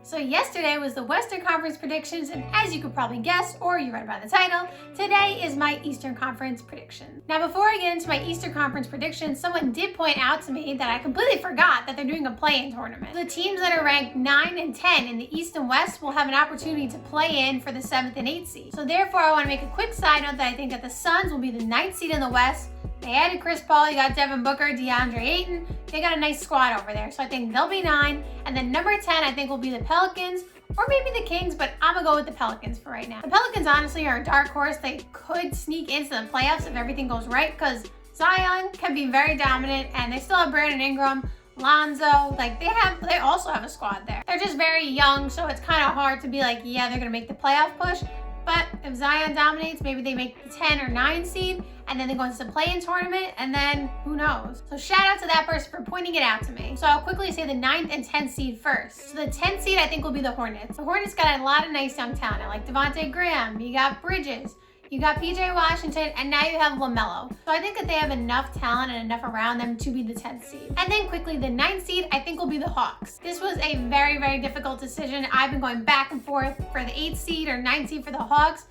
So yesterday was the Western Conference predictions, and as you could probably guess, or you read by the title, today is my Eastern Conference prediction. Now before I get into my Eastern Conference predictions, someone did point out to me that I completely forgot that they're doing a play-in tournament. The teams that are ranked 9 and 10 in the East and West will have an opportunity to play in for the 7th and 8th seed. So therefore I want to make a quick side note that I think that the Suns will be the 9th seed in the West. They added Chris Paul, you got Devin Booker, DeAndre Ayton. They got a nice squad over there. So I think they'll be 9. And then number 10, I think will be the Pelicans or maybe the Kings, but I'm gonna go with the Pelicans for right now. The Pelicans honestly are a dark horse. They could sneak into the playoffs if everything goes right because Zion can be very dominant and they still have Brandon Ingram, Lonzo, like they also have a squad there. They're just very young, so it's kind of hard to be like, yeah, they're gonna make the playoff push. But if Zion dominates, maybe they make the 10 or 9 seed, and then they go into the play-in tournament, and then who knows? So shout out to that person for pointing it out to me. So I'll quickly say the 9th and 10th seed first. So the 10th seed I think will be the Hornets. The Hornets got a lot of nice young talent. I like Devontae Graham, you got Bridges, you got PJ Washington, and now you have LaMelo. So I think that they have enough talent and enough around them to be the 10th seed. And then quickly, the 9th seed, I think will be the Hawks. This was a very, very difficult decision. I've been going back and forth for the 8th seed or 9th seed for the Hawks,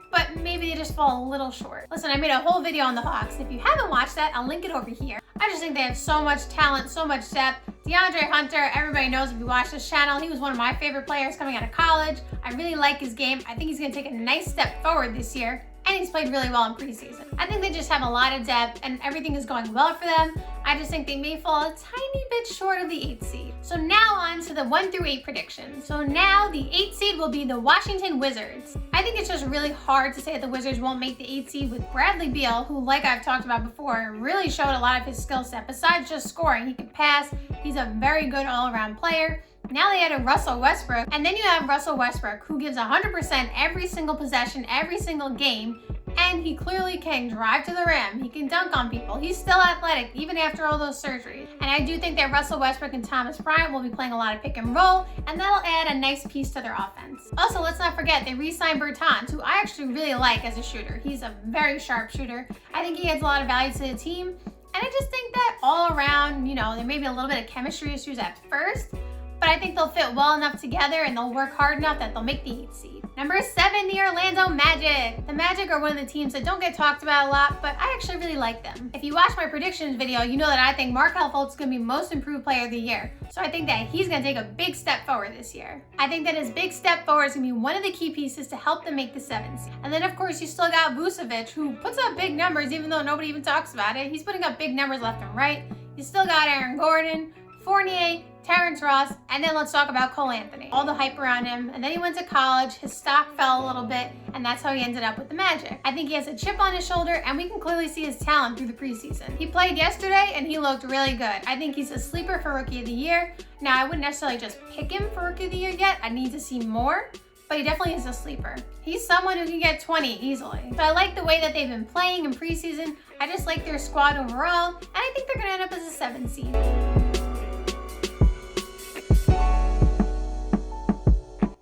but maybe they just fall a little short. Listen, I made a whole video on the Hawks. If you haven't watched that, I'll link it over here. I just think they have so much talent, so much depth. DeAndre Hunter, everybody knows if you watch this channel, he was one of my favorite players coming out of college. I really like his game. I think he's gonna take a nice step forward this year, and he's played really well in preseason. I think they just have a lot of depth and everything is going well for them. I just think they may fall a tiny bit short of the 8th seed. So now on to the 1 through 8 predictions. So now the 8th seed will be the Washington Wizards. I think it's just really hard to say that the Wizards won't make the 8th seed with Bradley Beal, who, like I've talked about before, really showed a lot of his skill set. Besides just scoring, he can pass. He's a very good all-around player. Now they added Russell Westbrook, and then you have Russell Westbrook, who gives 100% every single possession, every single game, and he clearly can drive to the rim. He can dunk on people. He's still athletic, even after all those surgeries. And I do think that Russell Westbrook and Thomas Bryant will be playing a lot of pick and roll, and that'll add a nice piece to their offense. Also, let's not forget, they re-signed Bertans, who I actually really like as a shooter. He's a very sharp shooter. I think he adds a lot of value to the team, and I just think that all around, you know, there may be a little bit of chemistry issues at first, but I think they'll fit well enough together and they'll work hard enough that they'll make the 8th seed. Number 7, the Orlando Magic. The Magic are one of the teams that don't get talked about a lot, but I actually really like them. If you watch my predictions video, you know that I think Markelle Fultz is going to be most improved player of the year. So I think that he's going to take a big step forward this year. I think that his big step forward is going to be one of the key pieces to help them make the 7th seed. And then of course you still got Vucevic, who puts up big numbers even though nobody even talks about it. He's putting up big numbers left and right. You still got Aaron Gordon, Fournier, Terrence Ross, and then let's talk about Cole Anthony. All the hype around him, and then he went to college, his stock fell a little bit, and that's how he ended up with the Magic. I think he has a chip on his shoulder, and we can clearly see his talent through the preseason. He played yesterday, and he looked really good. I think he's a sleeper for Rookie of the Year. Now, I wouldn't necessarily just pick him for Rookie of the Year yet. I need to see more, but he definitely is a sleeper. He's someone who can get 20 easily. So I like the way that they've been playing in preseason. I just like their squad overall, and I think they're gonna end up as a 7th seed.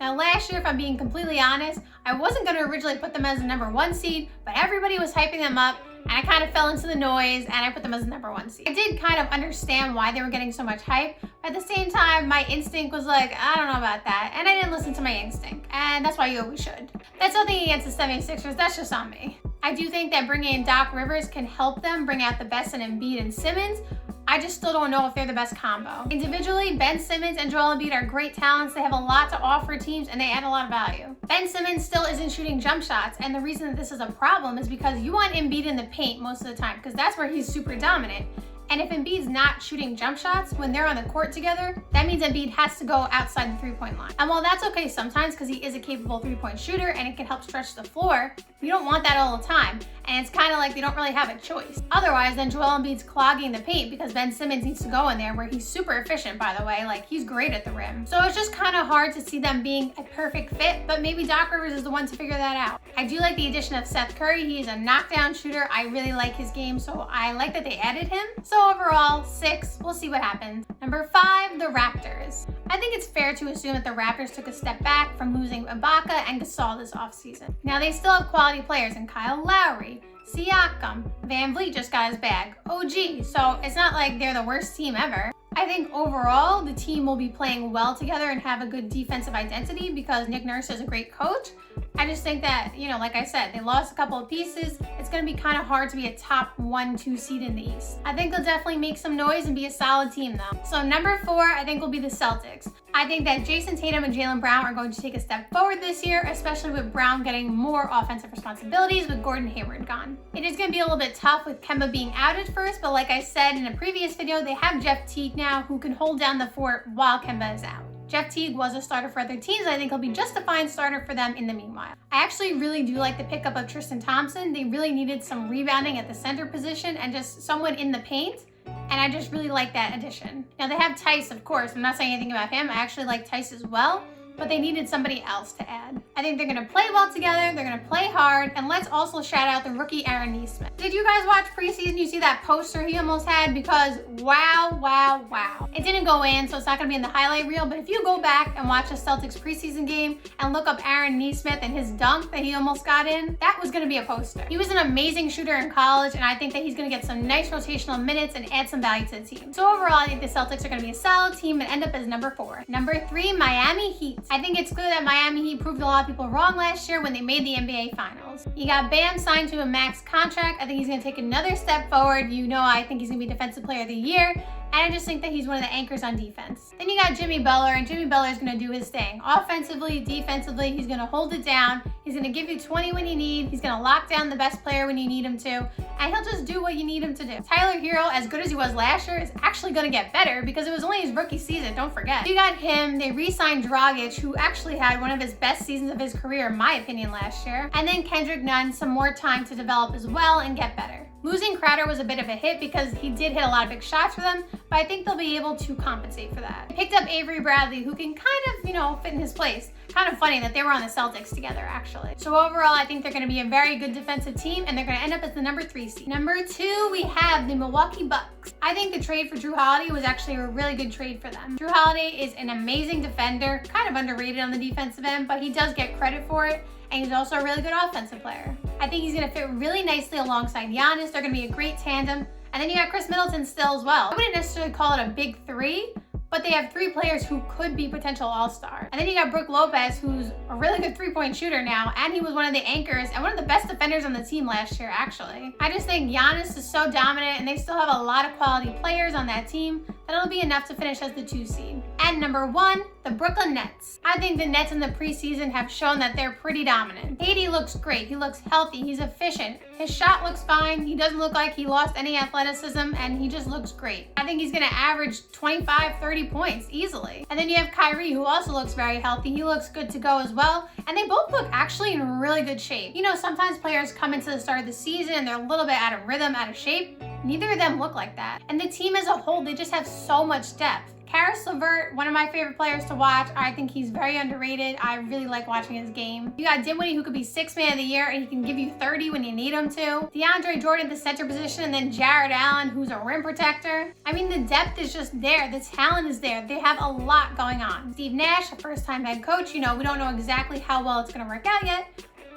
Now last year, if I'm being completely honest, I wasn't going to originally put them as a number 1 seed, but everybody was hyping them up and I kind of fell into the noise and I put them as a number 1 seed. I did kind of understand why they were getting so much hype, but at the same time, my instinct was like, I don't know about that, and I didn't listen to my instinct, and that's why you always should. That's nothing against the 76ers, that's just on me. I do think that bringing in Doc Rivers can help them bring out the best in Embiid and Simmons. I just still don't know if they're the best combo. Individually, Ben Simmons and Joel Embiid are great talents. They have a lot to offer teams and they add a lot of value. Ben Simmons still isn't shooting jump shots, and the reason that this is a problem is because you want Embiid in the paint most of the time because that's where he's super dominant. And if Embiid's not shooting jump shots when they're on the court together, that means Embiid has to go outside the three-point line. And while that's okay sometimes because he is a capable three-point shooter and it can help stretch the floor, you don't want that all the time. And it's kind of like they don't really have a choice. Otherwise, then Joel Embiid's clogging the paint because Ben Simmons needs to go in there, where he's super efficient, by the way. Like, he's great at the rim. So it's just kind of hard to see them being a perfect fit, but maybe Doc Rivers is the one to figure that out. I do like the addition of Seth Curry. He's a knockdown shooter. I really like his game, so I like that they added him. So overall, 6. We'll see what happens. Number 5, the Raptors. I think it's fair to assume that the Raptors took a step back from losing Ibaka and Gasol this offseason. Now, they still have quality players in Kyle Lowry, Siakam, Van Vliet just got his bag, OG, so it's not like they're the worst team ever. I think overall the team will be playing well together and have a good defensive identity because Nick Nurse is a great coach. I just think that, like I said, they lost a couple of pieces. It's going to be kind of hard to be a top 1-2 seed in the East. I think they'll definitely make some noise and be a solid team though. So number 4, I think will be the Celtics. I think that Jason Tatum and Jaylen Brown are going to take a step forward this year, especially with Brown getting more offensive responsibilities with Gordon Hayward gone. It is going to be a little bit tough with Kemba being out at first, but like I said in a previous video, they have Jeff Teague now who can hold down the fort while Kemba is out. Jeff Teague was a starter for other teams. I think he'll be just a fine starter for them in the meanwhile. I actually really do like the pickup of Tristan Thompson. They really needed some rebounding at the center position and just someone in the paint. And I just really like that addition. Now they have Tice, of course. I'm not saying anything about him. I actually like Tice as well, but they needed somebody else to add. I think they're gonna play well together, they're gonna play hard, and let's also shout out the rookie Aaron Nesmith. Did you guys watch preseason? You see that poster he almost had? Because wow, wow, wow. It didn't go in, so it's not gonna be in the highlight reel, but if you go back and watch a Celtics preseason game and look up Aaron Nesmith and his dunk that he almost got in, that was gonna be a poster. He was an amazing shooter in college, and I think that he's gonna get some nice rotational minutes and add some value to the team. So overall, I think the Celtics are gonna be a solid team and end up as number 4. Number 3, Miami Heat. I think it's good that Miami Heat proved a lot of people wrong last year when they made the NBA Finals. You got Bam signed to a max contract. I think he's going to take another step forward. I think he's going to be Defensive Player of the Year. And I just think that he's one of the anchors on defense. Then you got Jimmy Butler, and Jimmy Butler is going to do his thing. Offensively, defensively, he's going to hold it down. He's going to give you 20 when you need. He's going to lock down the best player when you need him to. And he'll just do what you need him to do. Tyler Hero, as good as he was last year, is actually going to get better because it was only his rookie season, don't forget. You got him. They re-signed Dragic, who actually had one of his best seasons of his career, in my opinion, last year. And then Kendrick Nunn, some more time to develop as well and get better. Losing Crowder was a bit of a hit because he did hit a lot of big shots for them, but I think they'll be able to compensate for that. Picked up Avery Bradley, who can kind of, fit in his place. Kind of funny that they were on the Celtics together, actually. So overall, I think they're going to be a very good defensive team, and they're going to end up as the number 3 seed. Number 2, we have the Milwaukee Bucks. I think the trade for Drew Holiday was actually a really good trade for them. Drew Holiday is an amazing defender, kind of underrated on the defensive end, but he does get credit for it. And he's also a really good offensive player. I think he's going to fit really nicely alongside Giannis. They're going to be a great tandem. And then you got Chris Middleton still as well. I wouldn't necessarily call it a big 3, but they have 3 players who could be potential all-star. And then you got Brook Lopez, who's a really good 3-point shooter now, and he was one of the anchors and one of the best defenders on the team last year, actually. I just think Giannis is so dominant, and they still have a lot of quality players on that team that it'll be enough to finish as the 2 seed. And number 1, the Brooklyn Nets. I think the Nets in the preseason have shown that they're pretty dominant. KD looks great. He looks healthy. He's efficient. His shot looks fine. He doesn't look like he lost any athleticism, and he just looks great. I think he's going to average 25, 30 points easily. And then you have Kyrie, who also looks very healthy. He looks good to go as well. And they both look actually in really good shape. Sometimes players come into the start of the season and they're a little bit out of rhythm, out of shape. Neither of them look like that. And the team as a whole, they just have so much depth. Karis LeVert, one of my favorite players to watch. I think he's very underrated. I really like watching his game. You got Dinwiddie, who could be 6th man of the year, and he can give you 30 when you need him to. DeAndre Jordan at the center position, and then Jared Allen, who's a rim protector. I mean, the depth is just there. The talent is there. They have a lot going on. Steve Nash, a first-time head coach. We don't know exactly how well it's going to work out yet,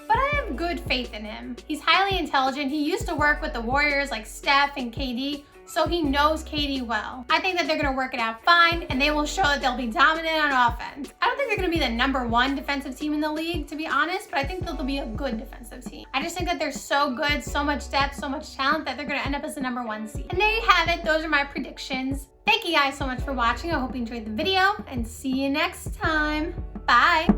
but I have good faith in him. He's highly intelligent. He used to work with the Warriors like Steph and KD, so he knows KD well. I think that they're going to work it out fine, and they will show that they'll be dominant on offense. I don't think they're going to be the number 1 defensive team in the league, to be honest, but I think they'll be a good defensive team. I just think that they're so good, so much depth, so much talent that they're going to end up as the number 1 seed. And there you have it. Those are my predictions. Thank you guys so much for watching. I hope you enjoyed the video, and see you next time. Bye.